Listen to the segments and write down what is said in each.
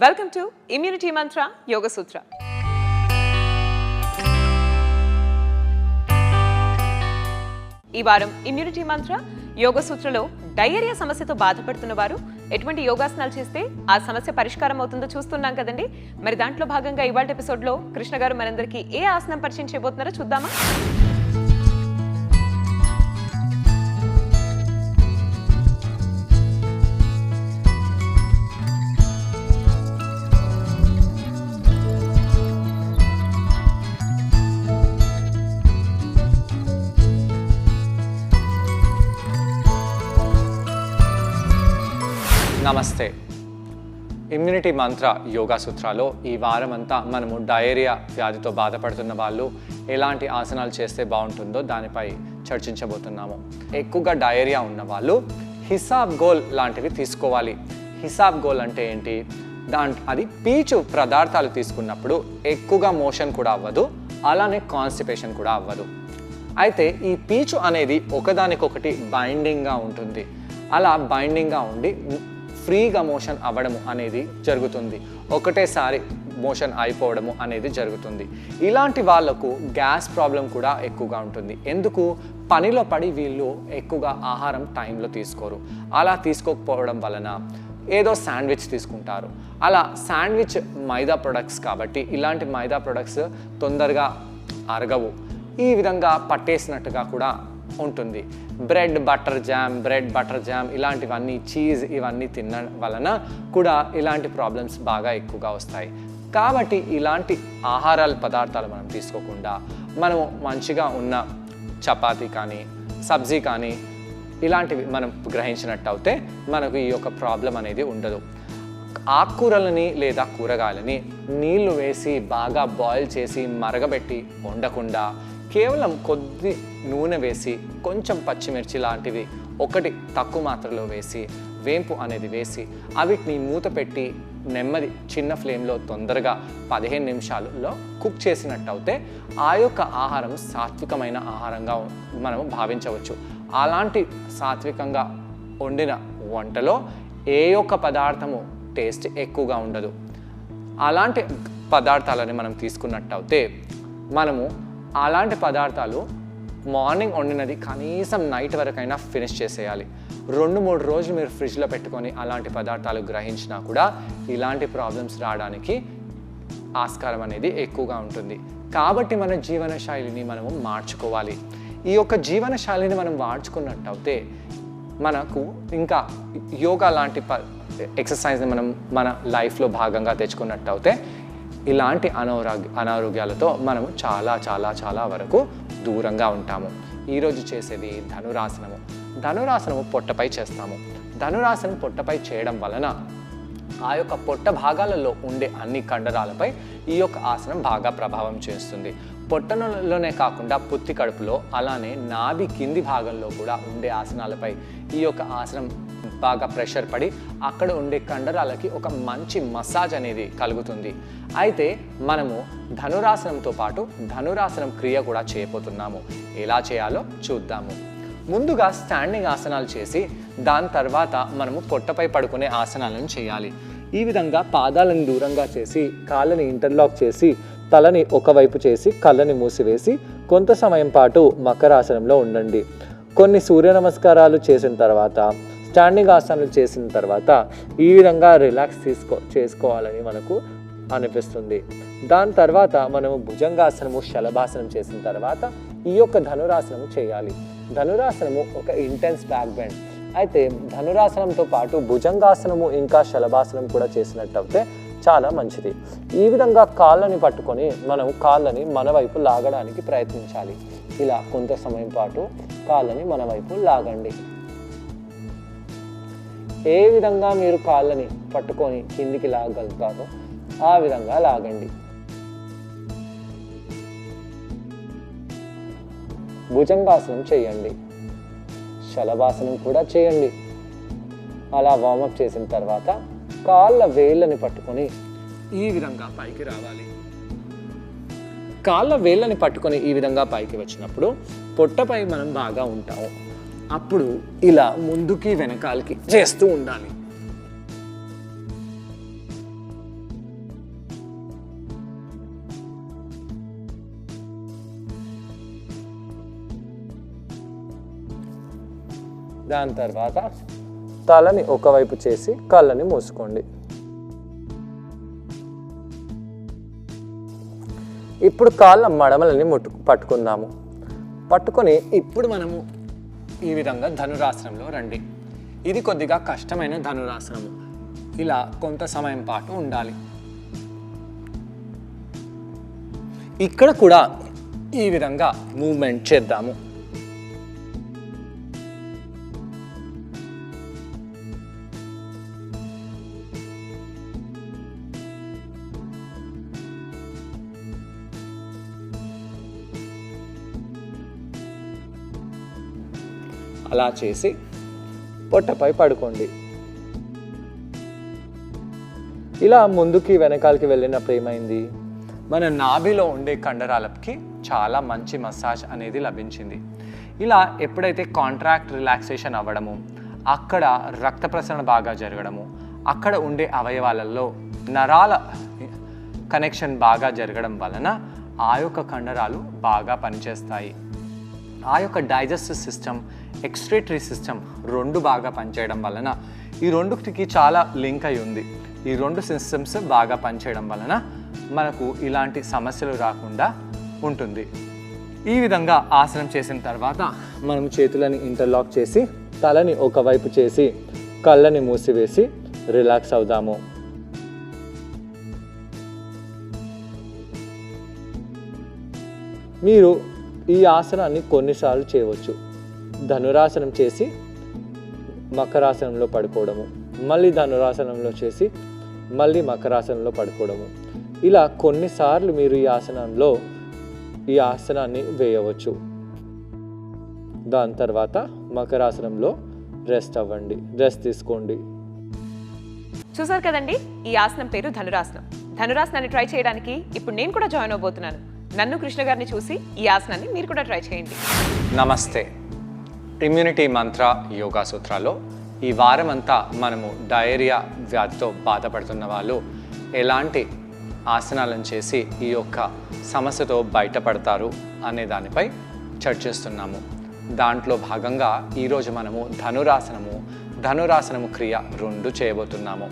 Welcome to immunity మంత్ర యోగ సూత్ర. ఈ వారం immunity మంత్ర యోగ సూత్రలో diarrhoea సమస్యతో బాధపడుతున్న వారు ఎటువంటి యోగాసనాలు చేస్తే ఆ సమస్య పరిష్కారం అవుతుందో చూస్తున్నాం కదండి. మరి దాంట్లో భాగంగా ఇవాళ ఎపిసోడ్లో కృష్ణ గారు మనందరికీ ఏ ఆసనం పరిచయం చేయబోతున్నారో చూద్దామా? నమస్తే. ఇమ్యూనిటీ మంత్ర యోగా సూత్రాలో ఈ వారం అంతా మనము డయేరియా వ్యాధితో బాధపడుతున్న వాళ్ళు ఎలాంటి ఆసనాలు చేస్తే బాగుంటుందో దానిపై చర్చించబోతున్నాము. ఎక్కువగా డయేరియా ఉన్న వాళ్ళు హిసాబ్ గోల్ లాంటివి తీసుకోవాలి. హిసాబ్ గోల్ అంటే ఏంటి? అది పీచు పదార్థాలు తీసుకున్నప్పుడు ఎక్కువగా మోషన్ కూడా అవ్వదు, అలానే కాన్స్టిపేషన్ కూడా అవ్వదు. అయితే ఈ పీచు అనేది ఒకదానికొకటి బైండింగ్గా ఉంటుంది. అలా బైండింగ్గా ఉండి ఫ్రీగా మోషన్ అవ్వడము అనేది జరుగుతుంది. ఒకటేసారి మోషన్ అయిపోవడము అనేది జరుగుతుంది. ఇలాంటి వాళ్ళకు గ్యాస్ ప్రాబ్లం కూడా ఎక్కువగా ఉంటుంది. ఎందుకు? పనిలో పడి వీళ్ళు ఎక్కువగా ఆహారం టైంలో తీసుకోరు. అలా తీసుకోకపోవడం వలన ఏదో శాండ్విచ్ తీసుకుంటారు. అలా శాండ్విచ్ మైదా ప్రొడక్ట్స్ కాబట్టి ఇలాంటి మైదా ప్రొడక్ట్స్ తొందరగా అరగవు. ఈ విధంగా పట్టేసినట్టుగా కూడా ఉంటుంది. బ్రెడ్ బటర్ జామ్ ఇలాంటివన్నీ, చీజ్ ఇవన్నీ తినడం వలన కూడా ఇలాంటి ప్రాబ్లమ్స్ బాగా ఎక్కువగా వస్తాయి. కాబట్టి ఇలాంటి ఆహారాల పదార్థాలు మనం తీసుకోకుండా మనము మంచిగా ఉన్న చపాతీ కానీ సబ్జీ కానీ ఇలాంటివి మనం గ్రహించినట్టు అయితే మనకు ఈ యొక్క ప్రాబ్లం అనేది ఉండదు. ఆకుకూరలని లేదా కూరగాయలని నీళ్లు వేసి బాగా బాయిల్ చేసి మరగబెట్టి వండకుండా కేవలం కొద్ది నూనె వేసి కొంచెం పచ్చిమిర్చి లాంటివి ఒకటి తక్కువ మాత్రలో వేసి వేంపు అనేది వేసి వీటిని మూత పెట్టి నెమ్మది చిన్న ఫ్లేమ్లో తొందరగా 15 నిమిషాలలో కుక్ చేసినట్టు అయితే ఆ యొక్క ఆహారం సాత్వికమైన ఆహారంగా మనము భావించవచ్చు. అలాంటి సాత్వికంగా వండిన వంటలో ఏ ఒక్క పదార్థము టేస్ట్ ఎక్కువగా ఉండదు. అలాంటి పదార్థాలని మనం తీసుకున్నట్టు అయితే మనము అలాంటి పదార్థాలు మార్నింగ్ వండినది కనీసం నైట్ వరకైనా ఫినిష్ చేసేయాలి. 2-3 రోజులు మీరు ఫ్రిడ్జ్లో పెట్టుకొని అలాంటి పదార్థాలు గ్రహించినా కూడా ఇలాంటి ప్రాబ్లమ్స్ రావడానికి ఆస్కారం అనేది ఎక్కువగా ఉంటుంది. కాబట్టి మన జీవన శైలిని మనము మార్చుకోవాలి. ఈ యొక్క జీవన శైలిని మనం మార్చుకున్నట్టు అయితే మనకు ఇంకా యోగా లాంటి ఎక్సర్సైజ్ని మనం మన లైఫ్లో భాగంగా తెచ్చుకున్నట్టు అయితే ఇలాంటి అనారోగ్యాలతో మనము చాలా వరకు దూరంగా ఉంటాము. ఈరోజు చేసేది ధనురాసనము. ధనురాసనము పొట్టపై చేస్తాము. ధనురాసనం పొట్టపై చేయడం వలన ఆ యొక్క పొట్ట భాగాలలో ఉండే అన్ని కండరాలపై ఈ యొక్క ఆసనం బాగా ప్రభావం చేస్తుంది. పొట్టలోనే కాకుండా పుత్తి కడుపులో అలానే నాభి కింది భాగంలో కూడా ఉండే ఆసనాలపై ఈ యొక్క ఆసనం బాగా ప్రెషర్ పడి అక్కడ ఉండే కండరాలకి ఒక మంచి మసాజ్ అనేది కలుగుతుంది. అయితే మనము ధనురాసనంతో పాటు ధనురాసనం క్రియ కూడా చేయబోతున్నాము. ఎలా చేయాలో చూద్దాము. ముందుగా స్టాండింగ్ ఆసనాలు చేసి దాని తర్వాత మనము పొట్టపై పడుకునే ఆసనాలను చేయాలి. ఈ విధంగా పాదాలను దూరంగా చేసి కాళ్ళని ఇంటర్లాక్ చేసి తలని ఒకవైపు చేసి కళ్ళని మూసివేసి కొంత సమయం పాటు మకరాసనంలో ఉండండి. కొన్ని సూర్య నమస్కారాలు చేసిన తర్వాత స్టాండింగ్ ఆసనాలు చేసిన తర్వాత ఈ విధంగా రిలాక్స్ చేసుకోవాలని మనకు అనిపిస్తుంది. దాని తర్వాత మనము భుజంగాసనము శలభాసనం చేసిన తర్వాత ఈ యొక్క ధనురాసనము చేయాలి. ధనురాసనము ఒక ఇంటెన్స్ బ్యాక్ బెండ్. అయితే ధనురాసనంతో పాటు భుజంగాసనము ఇంకా శలభాసనం కూడా చేసినట్టయితే చాలా మంచిది. ఈ విధంగా కాళ్ళని పట్టుకొని మనం కాళ్ళని మన వైపు లాగడానికి ప్రయత్నించాలి. ఇలా కొంత సమయం పాటు కాళ్ళని మన వైపు లాగండి. ఏ విధంగా మీరు కాళ్ళని పట్టుకొని కిందికి లాగలుగుతారో ఆ విధంగా లాగండి. భుజంగాసనం చేయండి, శలభాసనం కూడా చేయండి. అలా వార్మప్ చేసిన తర్వాత కాళ్ళ వేళ్ళని పట్టుకొని ఈ విధంగా పైకి రావాలి. కాళ్ళ వేళ్ళని పట్టుకొని ఈ విధంగా పైకి వచ్చినప్పుడు పొట్టపై మనం బాగా ఉంటాము. అప్పుడు ఇలా ముందుకి వెనకాలకి చేస్తూ ఉండాలి. దాని తర్వాత తలని ఒకవైపు చేసి కళ్ళని మూసుకోండి. ఇప్పుడు కాళ్ళ మడమలని పట్టుకుందాము. పట్టుకొని ఇప్పుడు మనము ఈ విధంగా ధనురాసనంలో రండి. ఇది కొద్దిగా కష్టమైన ధనురాసనము. ఇలా కొంత సమయం పాటు ఉండాలి. ఇక్కడ కూడా ఈ విధంగా మూవ్మెంట్ చేద్దాము. అలా చేసి పొట్టపై పడుకోండి. ఇలా ముందుకి వెనకాలకి వెళ్ళినప్పుడు ఏమైంది, మన నాభిలో ఉండే కండరాలకి చాలా మంచి మసాజ్ అనేది లభించింది. ఇలా ఎప్పుడైతే కాంట్రాక్ట్ రిలాక్సేషన్ అవ్వడము, అక్కడ రక్త ప్రసరణ బాగా జరగడము, అక్కడ ఉండే అవయవాలలో నరాల కనెక్షన్ బాగా జరగడం వలన ఆ యొక్క కండరాలు బాగా పనిచేస్తాయి. ఆ యొక్క డైజెస్టివ్ సిస్టమ్, ఎక్స్క్రీటరీ సిస్టమ్ రెండు బాగా పనిచేయడం వలన ఈ రెండుకి చాలా లింక్ అయి ఉంది. ఈ రెండు సిస్టమ్స్ బాగా పనిచేయడం వలన మనకు ఇలాంటి సమస్యలు రాకుండా ఉంటుంది. ఈ విధంగా ఆసనం చేసిన తర్వాత మనం చేతులని ఇంటర్లాక్ చేసి తలని ఒకవైపు చేసి కళ్ళని మూసివేసి రిలాక్స్ అవుదాము. మీరు ఈ ఆసనాన్ని కొన్నిసార్లు చేయవచ్చు. ధనురాసనం చేసి మకరాసనంలో పడుకోవడము, మళ్ళీ ధనురాసనంలో చేసి మళ్ళీ మకరాసనంలో పడుకోవడము, ఇలా కొన్నిసార్లు మీరు ఈ ఆసనాన్ని వేయవచ్చు. దాని తర్వాత మకరాసనంలో రెస్ట్ అవ్వండి, రెస్ట్ తీసుకోండి. చూసారు కదండి, ఈ ఆసనం పేరు ధనురాసనం. ధనురాసనాన్ని ట్రై చేయడానికి ఇప్పుడు నేను కూడా జాయిన్ అవబోతున్నాను. నన్ను కృష్ణ గారిని చూసి ఈ ఆసనాన్ని మీరు కూడా ట్రై చేయండి. నమస్తే. ఇమ్యూనిటీ మంత్ర యోగా సూత్రాల్లో ఈ వారం అంతా మనము డయేరియా వ్యాధితో బాధపడుతున్న వాళ్ళు ఎలాంటి ఆసనాలను చేసి ఈ యొక్క సమస్యతో బయటపడతారు అనే దానిపై చర్చిస్తున్నాము. దాంట్లో భాగంగా ఈరోజు మనము ధనురాసనము క్రియ 2 చేయబోతున్నాము.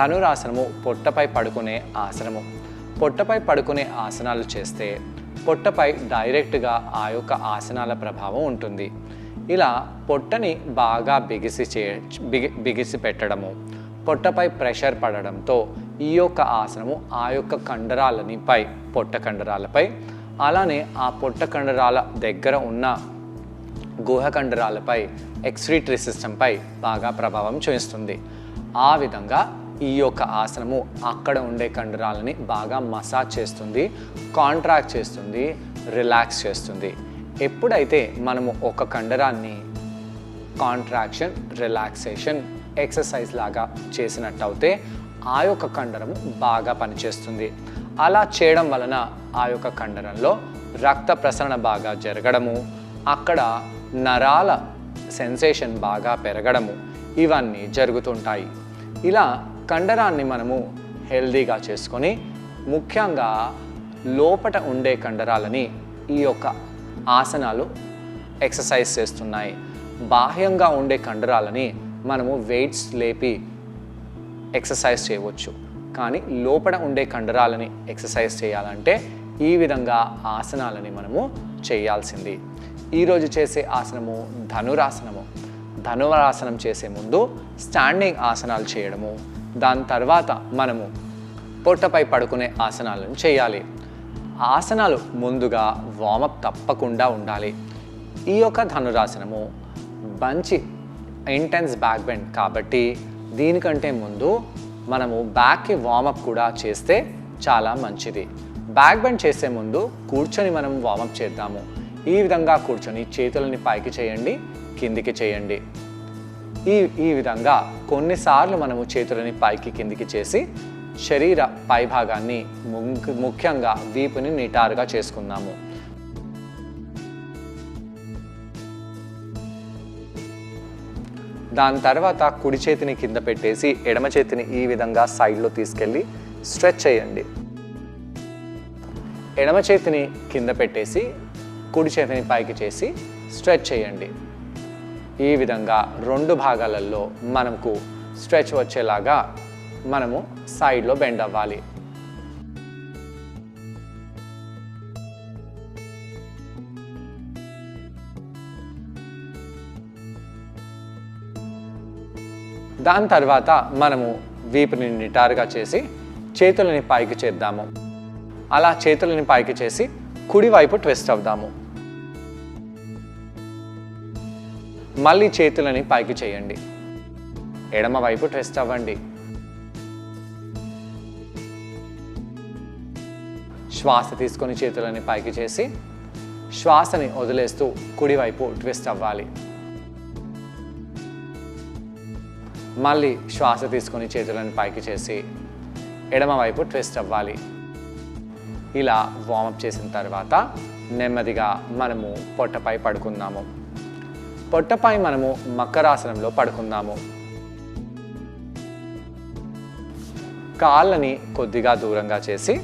ధనురాసనము పొట్టపై పడుకునే ఆసనము. పొట్టపై పడుకునే ఆసనాలు చేస్తే పొట్టపై డైరెక్ట్గా ఆ యొక్క ఆసనాల ప్రభావం ఉంటుంది. ఇలా పొట్టని బాగా బిగిసి పెట్టడము, పొట్టపై ప్రెషర్ పడడంతో ఈ యొక్క ఆసనము ఆ యొక్క పొట్ట కండరాలపై, అలానే ఆ పొట్ట కండరాల దగ్గర ఉన్న గుహ కండరాలపై, ఎక్స్క్రీటరీ సిస్టంపై బాగా ప్రభావం చూపిస్తుంది. ఆ విధంగా ఈ యొక్క ఆసనము అక్కడ ఉండే కండరాలని బాగా మసాజ్ చేస్తుంది, కాంట్రాక్ట్ చేస్తుంది, రిలాక్స్ చేస్తుంది. ఎప్పుడైతే మనము ఒక కండరాన్ని కాంట్రాక్షన్, రిలాక్సేషన్ ఎక్సర్సైజ్ లాగా చేసినట్టయితే ఆ యొక్క కండరము బాగా పనిచేస్తుంది. అలా చేయడం వలన ఆ యొక్క కండరంలో రక్త ప్రసరణ బాగా జరగడము, అక్కడ నరాల సెన్సేషన్ బాగా పెరగడము ఇవన్నీ జరుగుతుంటాయి. ఇలా కండరాన్ని మనము హెల్దీగా చేసుకొని, ముఖ్యంగా లోపట ఉండే కండరాలని ఈ యొక్క ఆసనాలు ఎక్సర్సైజ్ చేస్తున్నాయి. బాహ్యంగా ఉండే కండరాలని మనము వెయిట్స్ లేపి ఎక్సర్సైజ్ చేయవచ్చు. కానీ లోపల ఉండే కండరాలని ఎక్సర్సైజ్ చేయాలంటే ఈ విధంగా ఆసనాలని మనము చేయాల్సింది. ఈరోజు చేసే ఆసనము ధనురాసనము. ధనురాసనం చేసే ముందు స్టాండింగ్ ఆసనాలు చేయడము, దాని తర్వాత మనము పొట్టపై పడుకునే ఆసనాలను చేయాలి. ఆసనాలు ముందుగా వార్మప్ తప్పకుండా ఉండాలి. ఈ యొక్క ధనురాసనము మంచి ఇంటెన్స్ బ్యాక్ బెండ్ కాబట్టి దీనికంటే ముందు మనము బ్యాక్కి వార్మప్ కూడా చేస్తే చాలా మంచిది. బ్యాక్ బెండ్ చేసే ముందు కూర్చొని మనం వార్మప్ చేద్దాము. ఈ విధంగా కూర్చొని చేతులని పైకి చేయండి, కిందికి చేయండి. ఈ విధంగా కొన్నిసార్లు మనము చేతులని పైకి కిందికి చేసి శరీర పైభాగాన్ని ముఖ్యంగా వీపుని నిటారుగా చేసుకుందాము. దాని తర్వాత కుడి చేతిని కింద పెట్టేసి ఎడమ చేతిని ఈ విధంగా సైడ్లో తీసుకెళ్ళి స్ట్రెచ్ చేయండి. ఎడమ చేతిని కింద పెట్టేసి కుడి చేతిని పైకి చేసి స్ట్రెచ్ చేయండి. ఈ విధంగా 2 భాగాలలో మనకు స్ట్రెచ్ వచ్చేలాగా మనము సైడ్లో బెండ్ అవ్వాలి. దాని తర్వాత మనము వీపుని నిటారుగా చేసి చేతులని పైకి చేద్దాము. అలా చేతులని పైకి చేసి కుడివైపు ట్విస్ట్ అవుదాము. మళ్ళీ చేతులని పైకి చేయండి. ఎడమ వైపు ట్విస్ట్ అవ్వండి. శ్వాస తీసుకొని చేతులని పైకి చేసి శ్వాసని వదిలేస్తూ కుడివైపు ట్విస్ట్ అవ్వాలి. మళ్ళీ శ్వాస తీసుకొని చేతులను పైకి చేసి ఎడమ వైపు ట్విస్ట్ అవ్వాలి. ఇలా వార్మప్ చేసిన తర్వాత నెమ్మదిగా మనము పొట్టపై పడుకుందాము. పొట్టపై మనము మకరాసనంలో పడుకుందాము. కాళ్ళని కొద్దిగా దూరంగా చేసి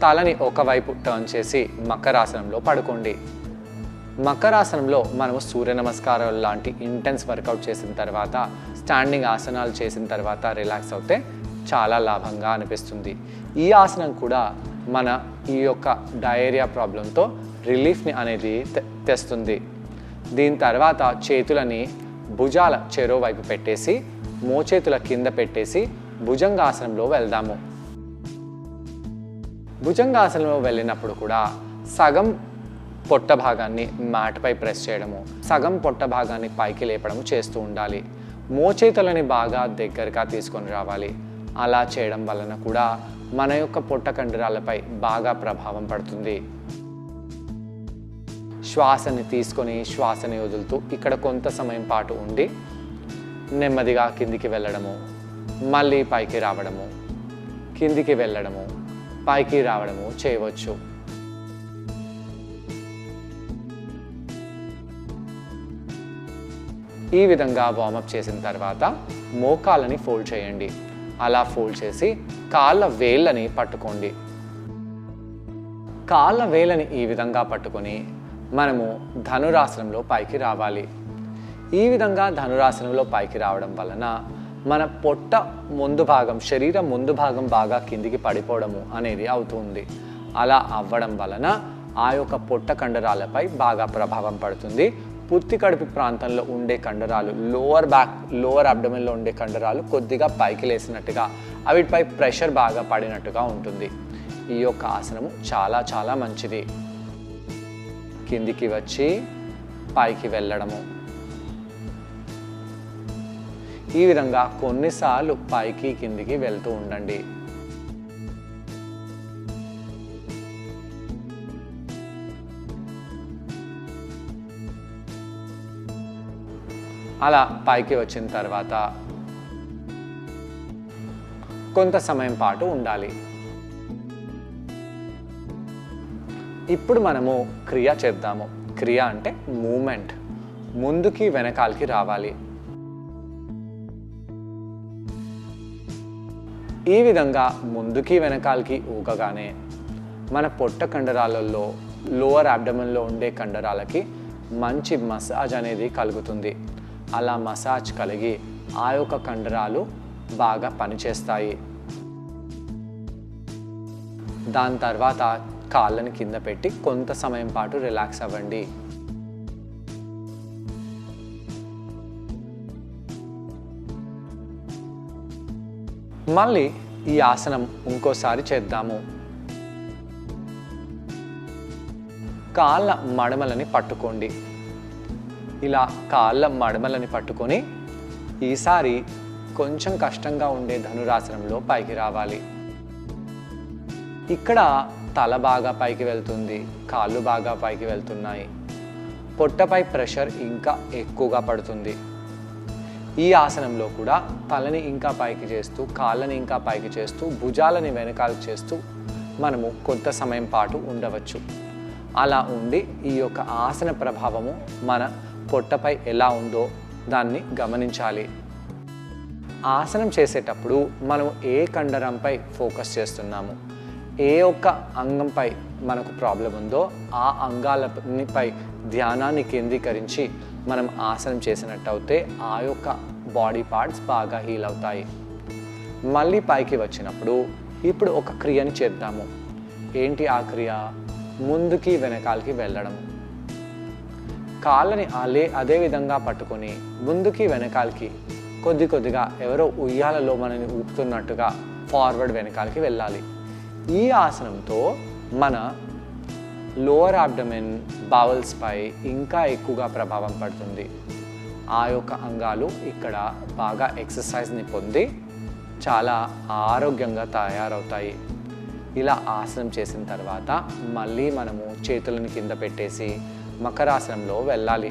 తలని ఒకవైపు టర్న్ చేసి మకరాసనంలో పడుకోండి. మకరాసనంలో మనము సూర్య నమస్కారాలు లాంటి ఇంటెన్స్ వర్కౌట్ చేసిన తర్వాత స్టాండింగ్ ఆసనాలు చేసిన తర్వాత రిలాక్స్ అవుతే చాలా లాభంగా అనిపిస్తుంది. ఈ ఆసనం కూడా మన ఈ యొక్క డయేరియా ప్రాబ్లంతో రిలీఫ్ని అనేది తెస్తుంది. దీని తర్వాత చేతులని భుజాల చెరో వైపు పెట్టేసి మోచేతుల కింద పెట్టేసి భుజంగాసనంలో వెళ్దాము. భుజంగాసనంలో వెళ్ళినప్పుడు కూడా సగం పొట్ట భాగాన్ని మ్యాట్పై ప్రెస్ చేయడము, సగం పొట్ట భాగాన్ని పైకి లేపడము చేస్తూ ఉండాలి. మోచేతులని బాగా దగ్గరగా తీసుకొని రావాలి. అలా చేయడం వలన కూడా మన యొక్క పొట్ట కండరాలపై బాగా ప్రభావం పడుతుంది. శ్వాసని తీసుకొని శ్వాసని వదులుతూ ఇక్కడ కొంత సమయం పాటు ఉండి నెమ్మదిగా కిందికి వెళ్ళడము, మళ్ళీ పైకి రావడము, కిందికి వెళ్ళడము, పైకి రావడము చేయవచ్చు. ఈ విధంగా వార్మప్ చేసిన తర్వాత మోకాళ్ళని ఫోల్డ్ చేయండి. అలా ఫోల్డ్ చేసి కాళ్ళ వేళ్ళని పట్టుకోండి. కాళ్ళ వేళ్ళని ఈ విధంగా పట్టుకొని మనము ధనురాసనంలో పైకి రావాలి. ఈ విధంగా ధనురాసనంలో పైకి రావడం వలన మన పొట్ట ముందు భాగం, శరీరం ముందు భాగం బాగా కిందికి పడిపోవడము అనేది అవుతుంది. అలా అవ్వడం వలన ఆ యొక్క పొట్ట కండరాలపై బాగా ప్రభావం పడుతుంది. పుత్తి కడుపు ప్రాంతంలో ఉండే కండరాలు, లోవర్ అబ్డమెన్లో ఉండే కండరాలు కొద్దిగా పైకి లేసినట్టుగా, అవిటిపై ప్రెషర్ బాగా పడినట్టుగా ఉంటుంది. ఈ యొక్క ఆసనము చాలా చాలా మంచిది. కిందికి వచ్చి పైకి వెళ్ళడము. ఈ విధంగా కొన్నిసార్లు పైకి కిందికి వెళ్తూ ఉండండి. అలా పైకి వచ్చిన తర్వాత కొంత సమయం పాటు ఉండాలి. ఇప్పుడు మనము క్రియ చేద్దాము. క్రియ అంటే మూమెంట్. ముందుకి వెనకాలకి రావాలి. ఈ విధంగా ముందుకి వెనకాలకి ఊగగానే మన పొట్ట కండరాలలో, లోవర్ అబ్డమెన్లో ఉండే కండరాలకి మంచి మసాజ్ అనేది కలుగుతుంది. అలా మసాజ్ కలిగి ఆ యొక్క కండరాలు బాగా పనిచేస్తాయి. దాని తర్వాత కాళ్ళని కింద పెట్టి కొంత సమయం పాటు రిలాక్స్ అవ్వండి. మళ్ళీ ఈ ఆసనం ఇంకోసారి చేద్దాము. కాళ్ళ మడమలని పట్టుకోండి. ఇలా కాళ్ళ మడమలని పట్టుకొని ఈసారి కొంచెం కష్టంగా ఉండే ధనురాసనంలో పైకి రావాలి. ఇక్కడ తల బాగా పైకి వెళ్తుంది, కాళ్ళు బాగా పైకి వెళ్తున్నాయి. పొట్టపై ప్రెషర్ ఇంకా ఎక్కువగా పడుతుంది. ఈ ఆసనంలో కూడా తలని ఇంకా పైకి చేస్తూ, కాళ్ళని ఇంకా పైకి చేస్తూ, భుజాలని వెనకాలకు చేస్తూ మనము కొంత సమయం పాటు ఉండవచ్చు. అలా ఉండి ఈ యొక్క ఆసన ప్రభావము మన పొట్టపై ఎలా ఉందో దాన్ని గమనించాలి. ఆసనం చేసేటప్పుడు మనం ఏ కండరంపై ఫోకస్ చేస్తున్నాము, ఏ ఒక్క అంగంపై మనకు ప్రాబ్లం ఉందో ఆ అంగాలపై ధ్యానాన్ని కేంద్రీకరించి మనం ఆసనం చేసినట్టు అయితే ఆ యొక్క బాడీ పార్ట్స్ బాగా హీల్ అవుతాయి. మళ్ళీ పైకి వచ్చినప్పుడు ఇప్పుడు ఒక క్రియని చేద్దాము. ఏంటి ఆ క్రియ? ముందుకి వెనకాలకి వెళ్ళడం. కాళ్ళని అదే విధంగా పట్టుకొని ముందుకి వెనకాలకి కొద్దిగా ఎవరో ఉయ్యాలలో మనని ఊపుతున్నట్టుగా ఫార్వర్డ్ వెనకాలకి వెళ్ళాలి. ఈ ఆసనంతో మన లోవర్ అబ్డమెన్ బౌల్స్ పై ఇంకా ఎక్కువగా ప్రభావం పడుతుంది. ఆ యొక్క అంగాలు ఇక్కడ బాగా ఎక్సర్సైజ్ని పొంది చాలా ఆరోగ్యంగా తయారవుతాయి. ఇలా ఆసనం చేసిన తర్వాత మళ్ళీ మనము చేతులను కింద పెట్టేసి మకరాసనంలో వెళ్ళాలి.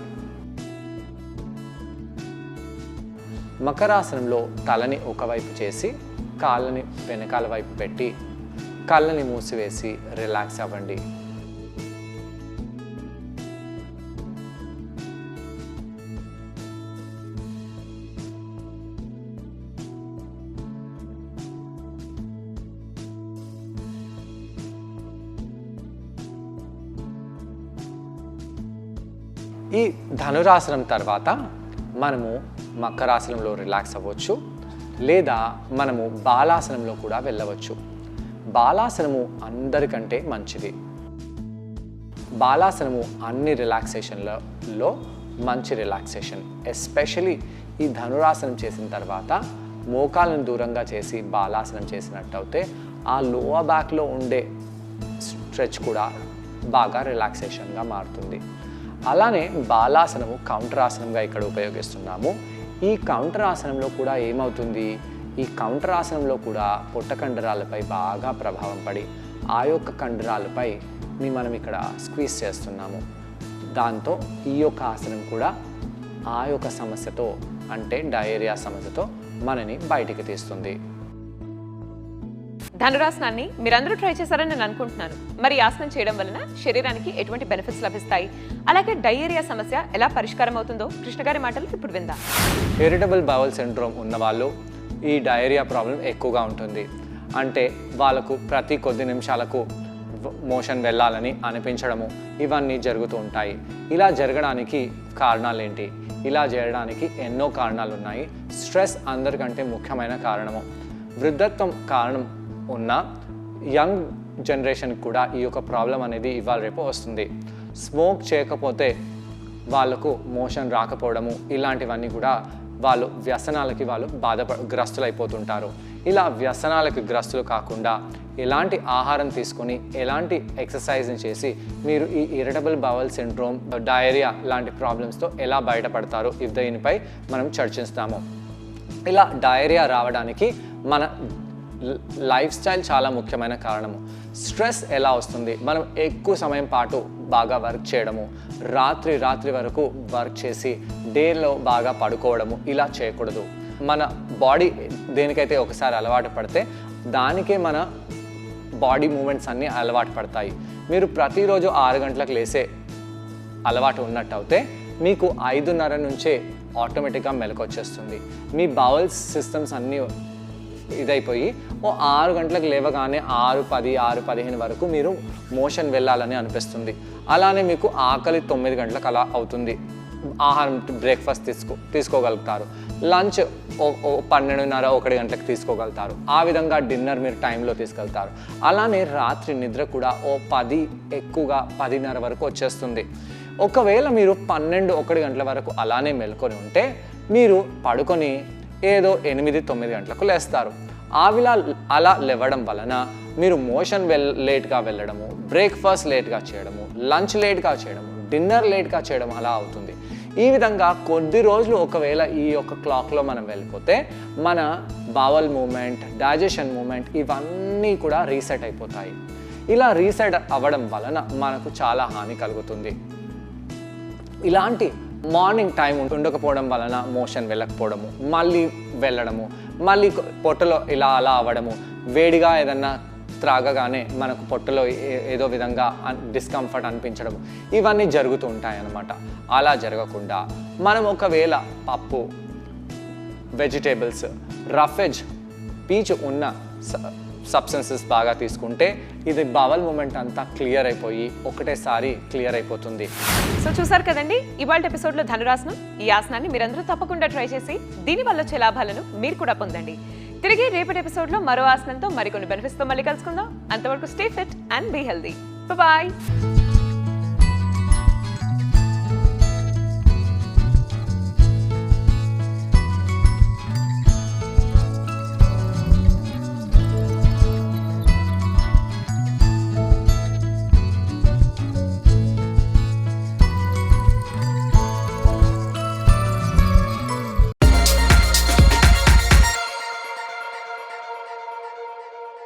మకరాసనంలో తలని ఒకవైపు చేసి కాళ్ళని వెనకాల వైపు పెట్టి కళ్ళని మూసివేసి రిలాక్స్ అవ్వండి. ఈ ధనురాసనం తర్వాత మనము మకరాసనంలో రిలాక్స్ అవ్వచ్చు, లేదా మనము బాలాసనంలో కూడా వెళ్ళవచ్చు. బాలాసనము అందరికంటే మంచిది. బాలాసనము అన్ని రిలాక్సేషన్లలో మంచి రిలాక్సేషన్. ఎస్పెషలీ ఈ ధనురాసనం చేసిన తర్వాత మోకాలను దూరంగా చేసి బాలాసనం చేసినట్టయితే ఆ లోవర్ బ్యాక్లో ఉండే స్ట్రెచ్ కూడా బాగా రిలాక్సేషన్గా మారుతుంది. అలానే బాలాసనము కౌంటర్ ఆసనంగా ఇక్కడ ఉపయోగిస్తున్నాము. ఈ కౌంటర్ ఆసనంలో కూడా ఏమవుతుంది? ఈ కౌంటర్ ఆసనంలో కూడా పొట్ట కండరాలపై బాగా ప్రభావం పడి ఆ యొక్క కండరాలపై మనం ఇక్కడ స్క్వీజ్ చేస్తున్నాము. దాంతో ఈ యొక్క ఆసనం కూడా ఆ యొక్క సమస్యతో, అంటే డయేరియా సమస్యతో మనని బయటికి తీస్తుంది. ధనురాసనాన్ని మీరందరూ ట్రై చేశారని నేను అనుకుంటున్నాను. మరి ఈ ఆసనం చేయడం వలన శరీరానికి ఎటువంటి బెనిఫిట్స్ లభిస్తాయి, అలాగే డయేరియా సమస్య ఎలా పరిష్కారం అవుతుందో కృష్ణ గారి మాటలు ఇప్పుడు విందాం. ఇరిటబుల్ బౌల్ సిండ్రోమ్ ఉన్నవాళ్ళు ఈ డయేరియా ప్రాబ్లం ఎక్కువగా ఉంటుంది. అంటే వాళ్ళకు ప్రతి కొద్ది నిమిషాలకు మోషన్ వెళ్ళాలని అనిపించడము ఇవన్నీ జరుగుతూ ఉంటాయి. ఇలా జరగడానికి కారణాలు ఏంటి? ఇలా జరగడానికి ఎన్నో కారణాలు ఉన్నాయి. స్ట్రెస్ అందరికంటే ముఖ్యమైన కారణము. వృద్ధత్వం కారణం ఉన్న యంగ్ జనరేషన్కి కూడా ఈ యొక్క ప్రాబ్లం అనేది ఇవాళ రేపు వస్తుంది. స్మోక్ చేయకపోతే వాళ్ళకు మోషన్ రాకపోవడము ఇలాంటివన్నీ కూడా వాళ్ళు వ్యసనాలకి గ్రస్తులైపోతుంటారు. ఇలా వ్యసనాలకు గ్రస్తులు కాకుండా ఎలాంటి ఆహారం తీసుకొని ఎలాంటి ఎక్సర్సైజ్ని చేసి మీరు ఈ ఇరిటబుల్ బౌల్ సిండ్రోమ్, డయేరియా లాంటి ప్రాబ్లమ్స్తో ఎలా బయటపడతారు దీనిపై మనం చర్చిస్తాము. ఇలా డయేరియా రావడానికి మన లైఫ్ స్టైల్ చాలా ముఖ్యమైన కారణము. స్ట్రెస్ ఎలా వస్తుంది? మనం ఎక్కువ సమయం పాటు బాగా వర్క్ చేయడము, రాత్రి వరకు వర్క్ చేసి డేలో బాగా పడుకోవడము ఇలా చేయకూడదు. మన బాడీ దేనికైతే ఒకసారి అలవాటు పడితే దానికే మన బాడీ మూమెంట్స్ అన్నీ అలవాటు పడతాయి. మీరు ప్రతిరోజు 6 గంటలకు లేసే అలవాటు ఉన్నట్టు అయితే మీకు 5:30 నుంచే ఆటోమేటిక్గా మెలకొచ్చేస్తుంది. మీ బౌల్స్ సిస్టమ్స్ అన్నీ ఇదైపోయి 6 గంటలకు లేవగానే 6:10, 6:15 వరకు మీరు మోషన్ వెళ్ళాలని అనిపిస్తుంది. అలానే మీకు ఆకలి 9 గంటలకు అలా అవుతుంది. ఆహారం బ్రేక్ఫాస్ట్ తీసుకోగలుగుతారు. లంచ్ 12:30, 1 గంటలకు తీసుకోగలుగుతారు. ఆ విధంగా డిన్నర్ మీరు టైంలో తీసుకెళ్తారు. అలానే రాత్రి నిద్ర కూడా 10:30 వరకు వచ్చేస్తుంది. ఒకవేళ మీరు 12, 1 గంటల వరకు అలానే మెలుకొని ఉంటే మీరు పడుకొని ఏదో 8-9 గంటలకు లేస్తారు. అలా లేవడం వలన మీరు మోషన్ లేట్గా వెళ్ళడము, బ్రేక్ఫాస్ట్ లేట్గా చేయడము, లంచ్ లేట్గా చేయడము, డిన్నర్ లేట్గా చేయడం అలా అవుతుంది. ఈ విధంగా కొద్ది రోజులు ఒకవేళ ఈ యొక్క క్లాక్లో మనం వెళ్ళిపోతే మన బౌల్ మూమెంట్, డైజెషన్ మూమెంట్ ఇవన్నీ కూడా రీసెట్ అయిపోతాయి. ఇలా రీసెట్ అవ్వడం వలన మనకు చాలా హాని కలుగుతుంది. ఇలాంటి మార్నింగ్ టైం ఉండకపోవడం వలన మోషన్ వెళ్ళకపోవడము, మళ్ళీ వెళ్ళడము, మళ్ళీ పొట్టలో అలా అవ్వడము, వేడిగా ఏదన్నా త్రాగగానే మనకు పొట్టలో ఏదో విధంగా డిస్కంఫర్ట్ అనిపించడము ఇవన్నీ జరుగుతూ ఉంటాయన్నమాట. అలా జరగకుండా మనం ఒకవేళ పప్పు, వెజిటేబుల్స్, రఫ్ వెజ్, పీచు ఉన్న సబ్స్టెన్సెస్ బాగా తీసుకుంటే ఇది బవల్ మూమెంట్ అంతా క్లియర్ అయిపోయి ఒకటేసారి క్లియర్ అయిపోతుంది. సో చూసారు కదండి, ఇవాళ ఎపిసోడ్లో ధనురాసనం. ఈ ఆసనాన్ని మీరందరూ తప్పకుండా ట్రై చేసి దీనివల్ల వచ్చే లాభాలను మీరు కూడా పొందండి. తిరిగి రేపటి ఎపిసోడ్లో మరో ఆసనంతో మరికొన్ని బెనిఫిట్స్తో మళ్ళీ కలుసుకుందాం. అంతవరకు stay fit and be healthy. Bye.